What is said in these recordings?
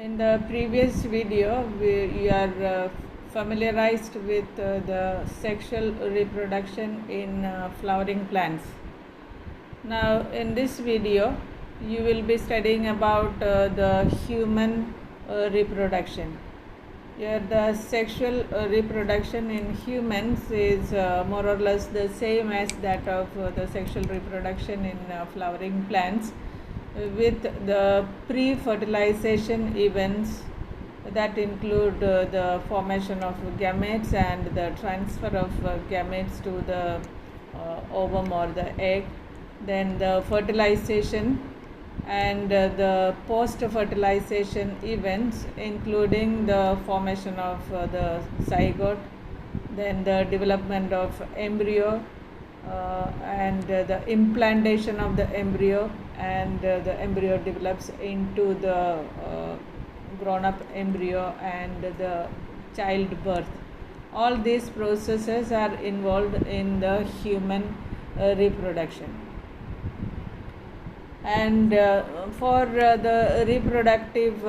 In the previous video, you are familiarized with the sexual reproduction in flowering plants. Now, in this video, you will be studying about the human reproduction. Here, the sexual reproduction in humans is more or less the same as that of the sexual reproduction in flowering plants, with the pre-fertilization events that include the formation of gametes and the transfer of gametes to the ovum or the egg, then the fertilization and the post-fertilization events, including the formation of the zygote, then the development of embryo, and the implantation of the embryo, and the embryo develops into the grown-up embryo and the childbirth. All these processes are involved in the human reproduction. And for the reproductive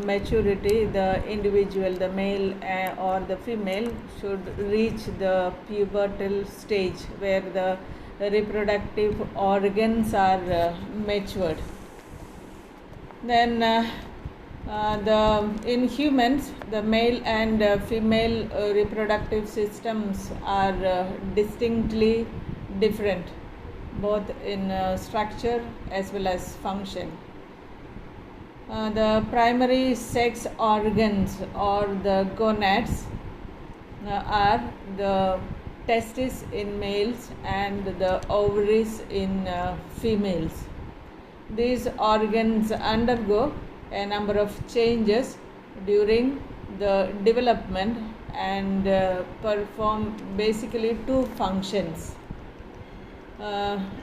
maturity, the individual, the male or the female, should reach the pubertal stage where the reproductive organs are matured. Then in humans, the male and female reproductive systems are distinctly different, both in structure as well as function. The primary sex organs or the gonads are the testes in males and the ovaries in females. These organs undergo a number of changes during the development and perform basically two functions.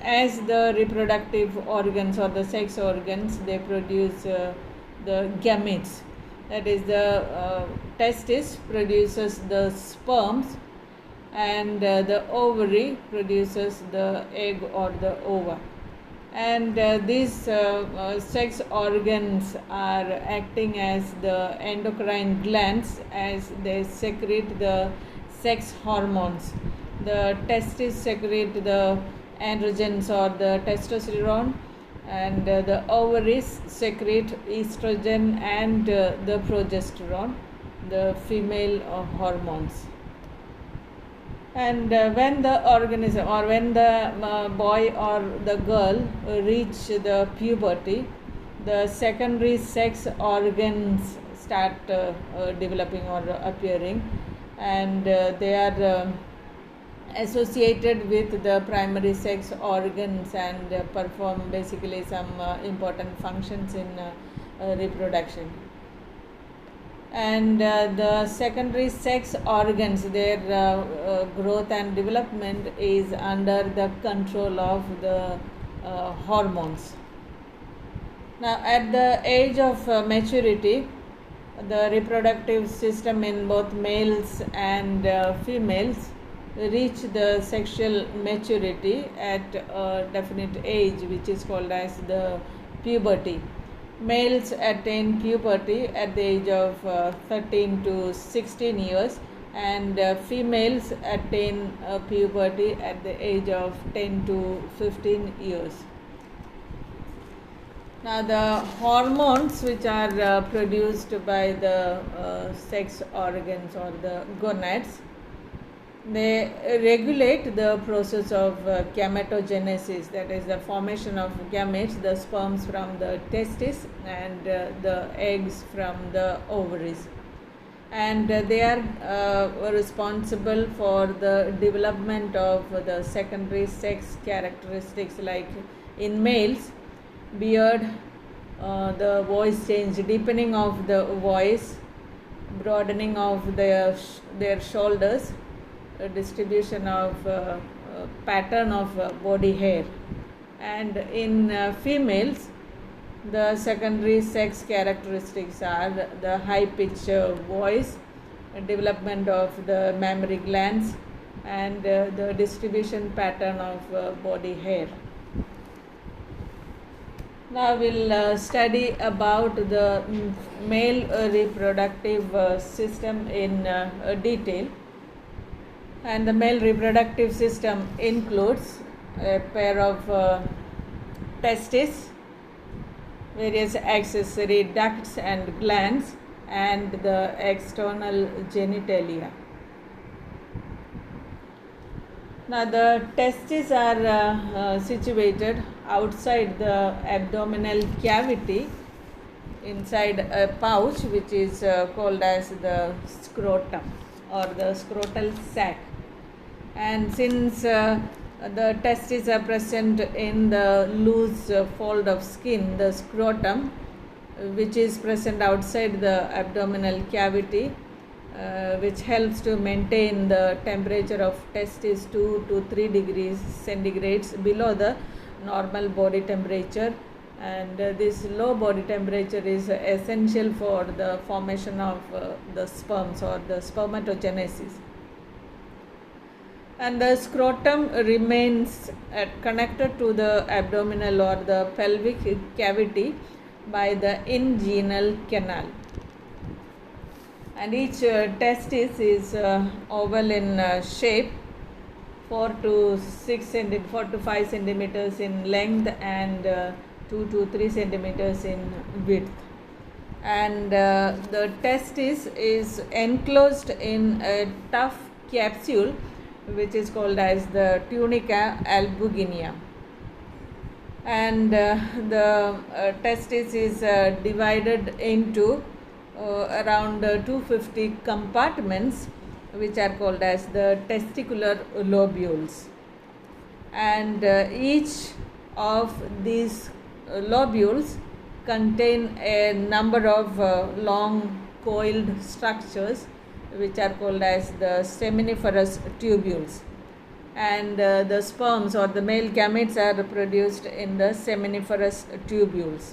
As the reproductive organs or the sex organs, they produce the gametes. That is, the testis produces the sperms, and the ovary produces the egg or the ova. And these sex organs are acting as the endocrine glands as they secrete the sex hormones. The testes secrete the androgens or the testosterone, and the ovaries secrete estrogen and the progesterone, the female hormones. And when the organism, or when the boy or the girl reach the puberty, the secondary sex organs start developing or appearing, and they are associated with the primary sex organs and perform basically some important functions in reproduction. And the secondary sex organs, their growth and development is under the control of the hormones. Now, at the age of maturity, the reproductive system in both males and females reach the sexual maturity at a definite age, which is called as the puberty. Males attain puberty at the age of 13 to 16 years, and females attain puberty at the age of 10 to 15 years. Now, the hormones which are produced by the sex organs or the gonads, they regulate the process of gametogenesis, that is the formation of gametes, the sperms from the testes and the eggs from the ovaries. And they are responsible for the development of the secondary sex characteristics, like in males, beard, the voice change, deepening of the voice, broadening of their shoulders, distribution of pattern of body hair. And in females, the secondary sex characteristics are the high pitch voice, development of the mammary glands, and the distribution pattern of body hair. Now we'll study about the male reproductive system in detail. And the male reproductive system includes a pair of testes, various accessory ducts and glands, and the external genitalia. Now the testes are situated outside the abdominal cavity inside a pouch which is called as the scrotum or the scrotal sac. And since the testes are present in the loose fold of skin, the scrotum, which is present outside the abdominal cavity, which helps to maintain the temperature of testes 2 to 3 degrees centigrade below the normal body temperature. And this low body temperature is essential for the formation of the sperms or the spermatogenesis. And the scrotum remains connected to the abdominal or the pelvic cavity by the inguinal canal. And each testis is oval in shape, 4 to 5 centimeters in length and 2 to 3 centimeters in width. And the testis is enclosed in a tough capsule which is called as the tunica albuginea. And the testis is divided into around 250 compartments which are called as the testicular lobules. And each of these lobules contain a number of long coiled structures which are called as the seminiferous tubules. And the sperms or the male gametes are produced in the seminiferous tubules.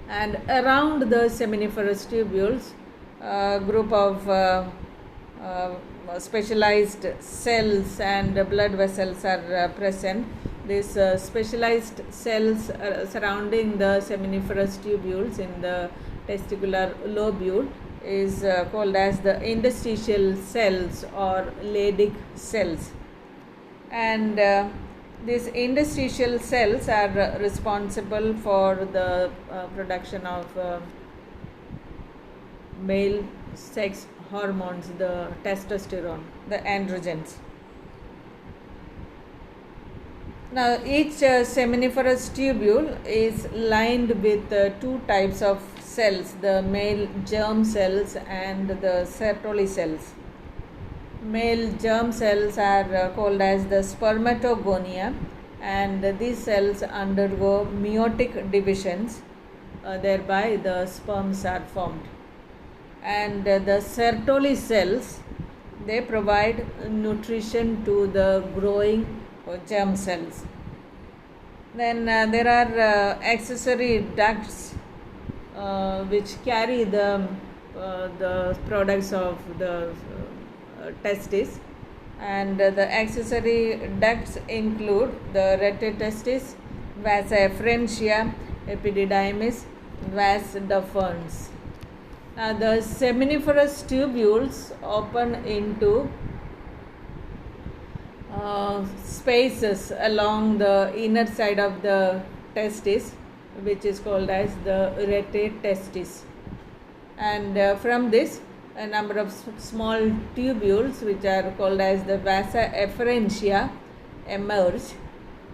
And around the seminiferous tubules, a group of specialized cells and blood vessels are present. These specialized cells surrounding the seminiferous tubules in the testicular lobule is called as the interstitial cells or Leydig cells. And these interstitial cells are responsible for the production of male sex hormones, the testosterone, the androgens. Now each seminiferous tubule is lined with two types of cells, the male germ cells and the Sertoli cells. Male germ cells are called as the spermatogonia, and these cells undergo meiotic divisions, thereby the sperms are formed. And the Sertoli cells, they provide nutrition to the growing germ cells. Then there are accessory ducts which carry the products of the testis, and the accessory ducts include the rete testis, vasa efferentia, epididymis, vas deferens. Now the seminiferous tubules open into spaces along the inner side of the testis, which is called as the rete testis. And from this, a number of small tubules which are called as the vasa efferentia emerge,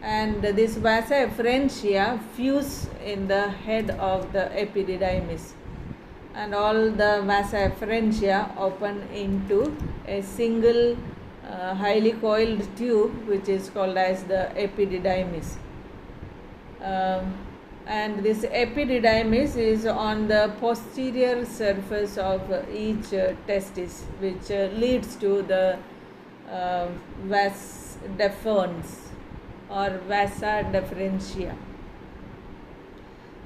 and this vasa efferentia fuse in the head of the epididymis, and all the vasa efferentia open into a single highly coiled tube which is called as the epididymis. And this epididymis is on the posterior surface of each testis, which leads to the vas deferens or vasa deferentia.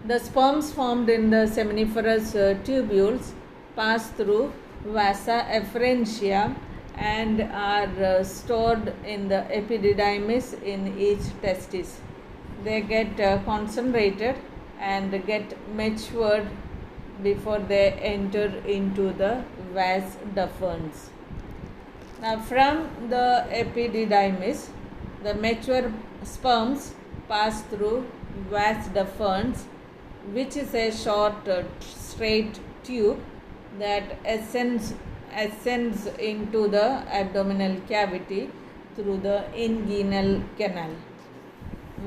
The sperms formed in the seminiferous tubules pass through vasa efferentia and are stored in the epididymis in each testis. they get concentrated and get matured before they enter into the vas deferens. Now, from the epididymis, the mature sperms pass through vas deferens, which is a short straight tube that ascends into the abdominal cavity through the inguinal canal.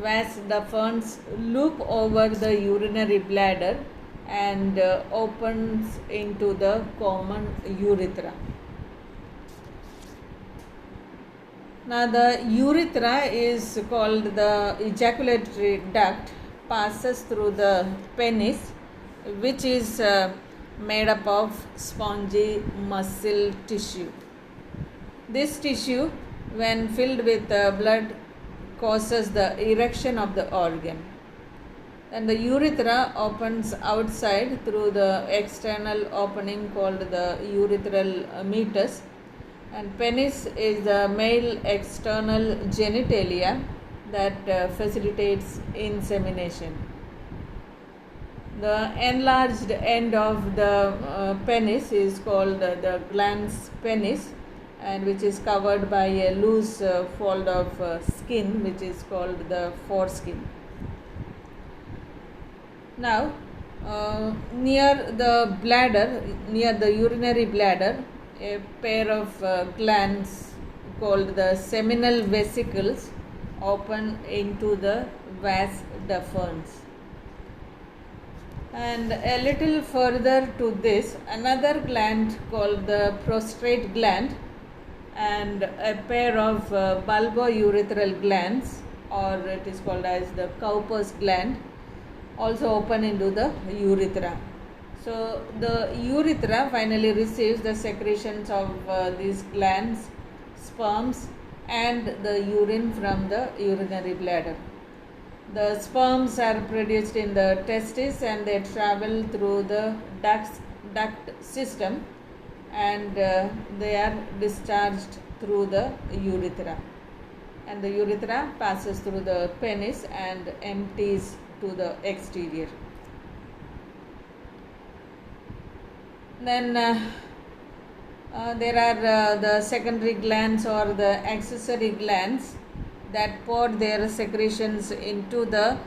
Vas deferens loop over the urinary bladder and opens into the common urethra. Now, the urethra is called the ejaculatory duct, passes through the penis, which is made up of spongy muscle tissue. This tissue, when filled with blood, causes the erection of the organ. And the urethra opens outside through the external opening called the urethral meatus, and penis is the male external genitalia that facilitates insemination. The enlarged end of the penis is called the glans penis, and which is covered by a loose fold of skin, which is called the foreskin. Now, near the bladder, near the urinary bladder, a pair of glands called the seminal vesicles open into the vas deferens. And a little further to this, another gland called the prostrate gland and a pair of bulbourethral glands, or it is called as the Cowper's gland, also open into the urethra. So the urethra finally receives the secretions of these glands, sperms, and the urine from the urinary bladder. The sperms are produced in the testis and they travel through the duct system, and they are discharged through the urethra. And the urethra passes through the penis and empties to the exterior. Then there are the secondary glands or the accessory glands that pour their secretions into the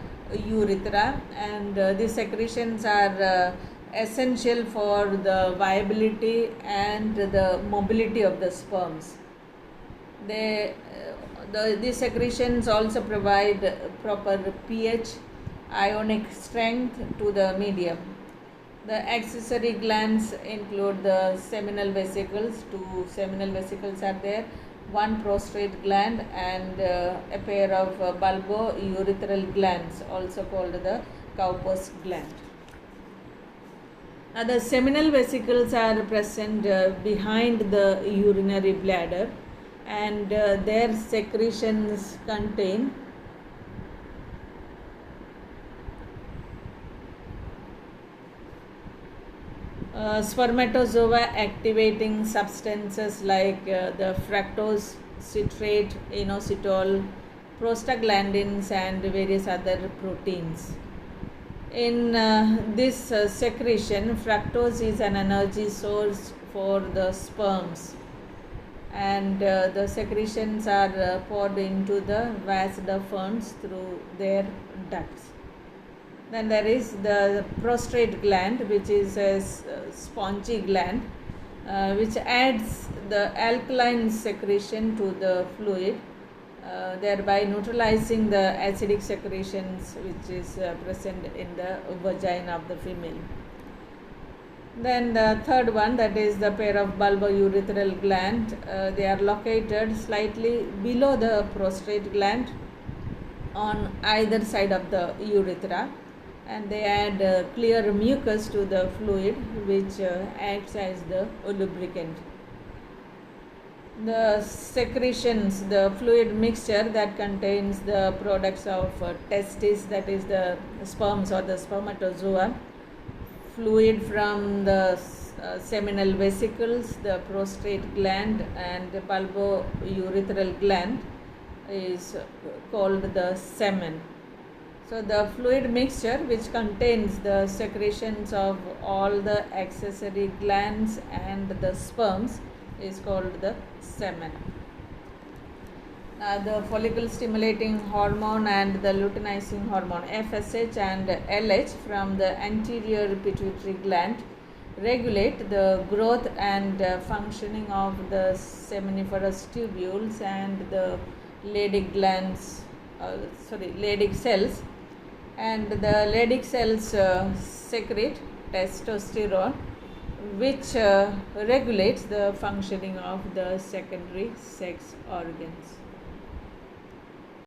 urethra, and these secretions are essential for the viability and the mobility of the sperms. These secretions also provide proper pH, ionic strength to the medium. The accessory glands include the seminal vesicles. 2 seminal vesicles are there, 1 prostrate gland, and a pair of bulbourethral glands, also called the Cowper's gland. Now, the seminal vesicles are present behind the urinary bladder, and their secretions contain spermatozoa activating substances like the fructose, citrate, inositol, prostaglandins, and various other proteins. In this secretion, fructose is an energy source for the sperms, and the secretions are poured into the vas deferens through their ducts. Then there is the prostrate gland, which is a spongy gland, which adds the alkaline secretion to the fluid, thereby neutralizing the acidic secretions which is present in the vagina of the female. Then the third one, that is the pair of bulbourethral gland, they are located slightly below the prostrate gland on either side of the urethra, and they add clear mucus to the fluid, which acts as the lubricant. The secretions, the fluid mixture that contains the products of testis, that is the sperms or the spermatozoa, fluid from the seminal vesicles, the prostrate gland, and the bulbourethral gland, is called the semen. So the fluid mixture, which contains the secretions of all the accessory glands and the sperms, is called the semen. The follicle stimulating hormone and the luteinizing hormone FSH and LH from the anterior pituitary gland regulate the growth and functioning of the seminiferous tubules and the Leydig glands, Leydig cells, and the Leydig cells secrete testosterone, which regulates the functioning of the secondary sex organs.